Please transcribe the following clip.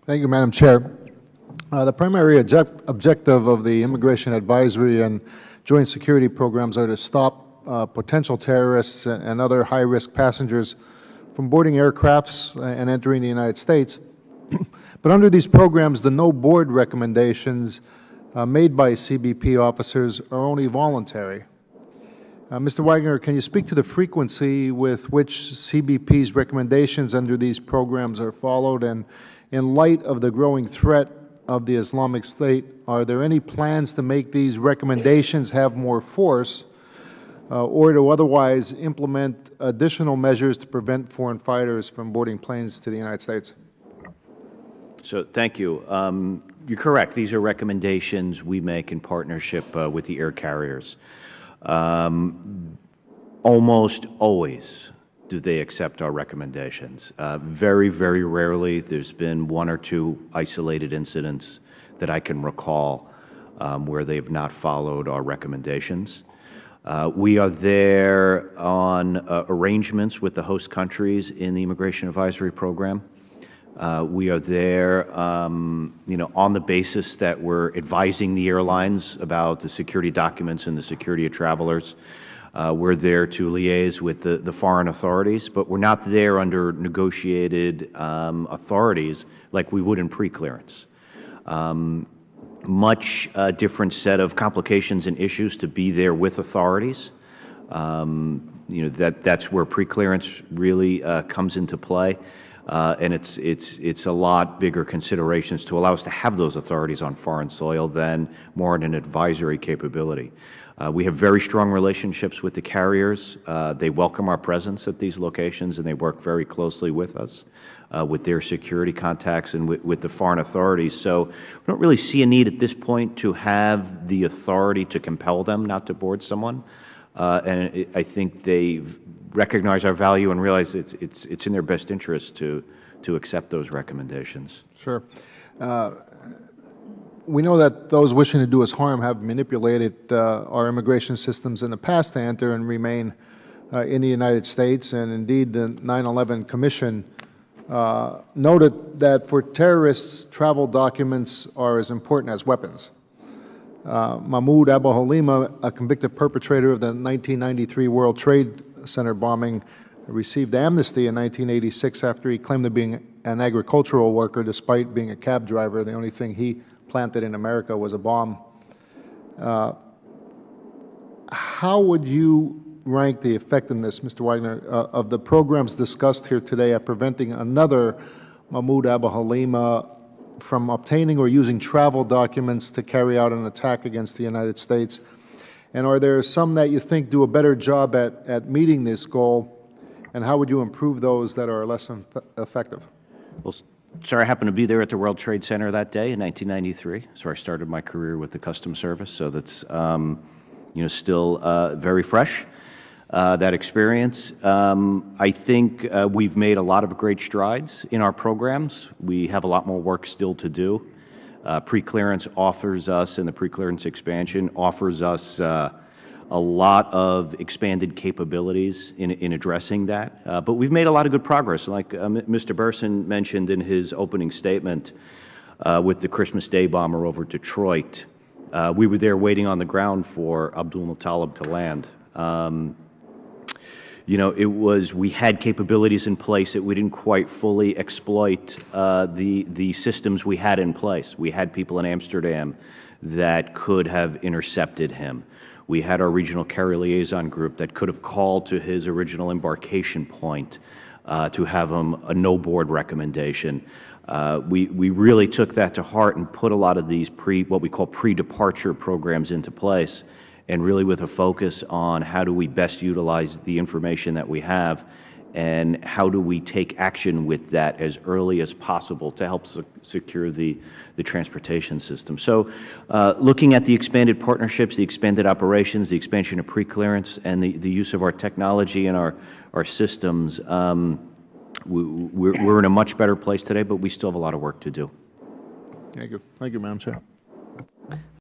Thank you, Madam Chair. The primary objective of the Immigration Advisory and Joint Security Programs are to stop potential terrorists and other high-risk passengers from boarding aircrafts and entering the United States. But under these programs, the no-board recommendations made by CBP officers are only voluntary. Mr. Wagner, can you speak to the frequency with which CBP's recommendations under these programs are followed? And in light of the growing threat of the Islamic State, are there any plans to make these recommendations have more force or to otherwise implement additional measures to prevent foreign fighters from boarding planes to the United States? So, thank you. You're correct. These are recommendations we make in partnership with the air carriers. Almost always do they accept our recommendations. Very, very rarely. There's been one or two isolated incidents that I can recall where they have not followed our recommendations. We are there on arrangements with the host countries in the Immigration Advisory Program. We are there, on the basis that we're advising the airlines about the security documents and the security of travelers. We're there to liaise with the foreign authorities, but we're not there under negotiated authorities like we would in pre-clearance. Much different set of complications and issues to be there with authorities. That's where pre-clearance really comes into play. And it's a lot bigger considerations to allow us to have those authorities on foreign soil than more in an advisory capability. We have very strong relationships with the carriers. They welcome our presence at these locations, and they work very closely with us, with their security contacts and with the foreign authorities. So we don't really see a need at this point to have the authority to compel them not to board someone. And I think they recognize our value and realize it's in their best interest to accept those recommendations. Sure. We know that those wishing to do us harm have manipulated our immigration systems in the past to enter and remain in the United States, and indeed the 9/11 Commission noted that for terrorists, travel documents are as important as weapons. Mahmoud Abu Halima, a convicted perpetrator of the 1993 World Trade Center bombing, received amnesty in 1986 after he claimed to be an agricultural worker despite being a cab driver. The only thing he planted in America was a bomb. How would you rank the effectiveness, Mr. Wagner, of the programs discussed here today at preventing another Mahmoud Abu Halima from obtaining or using travel documents to carry out an attack against the United States? And are there some that you think do a better job at meeting this goal, and how would you improve those that are less effective? Well, sir, I happened to be there at the World Trade Center that day in 1993. So I started my career with the Customs Service, so that's still very fresh, that experience. I think we've made a lot of great strides in our programs. We have a lot more work still to do. Pre-clearance offers us, and the pre-clearance expansion offers us a lot of expanded capabilities in addressing that. But we've made a lot of good progress. Like Mr. Burson mentioned in his opening statement with the Christmas Day bomber over Detroit, we were there waiting on the ground for Abdul Muttalib to land. We had capabilities in place that we didn't quite fully exploit the systems we had in place. We had people in Amsterdam that could have intercepted him. We had our regional carrier liaison group that could have called to his original embarkation point to have him a no-board recommendation. We really took that to heart and put a lot of these what we call pre-departure programs into place, and really with a focus on how do we best utilize the information that we have and how do we take action with that as early as possible to help secure the transportation system. So looking at the expanded partnerships, the expanded operations, the expansion of pre-clearance, and the use of our technology and our systems, we're in a much better place today, but we still have a lot of work to do. Thank you. Thank you, Madam Chair.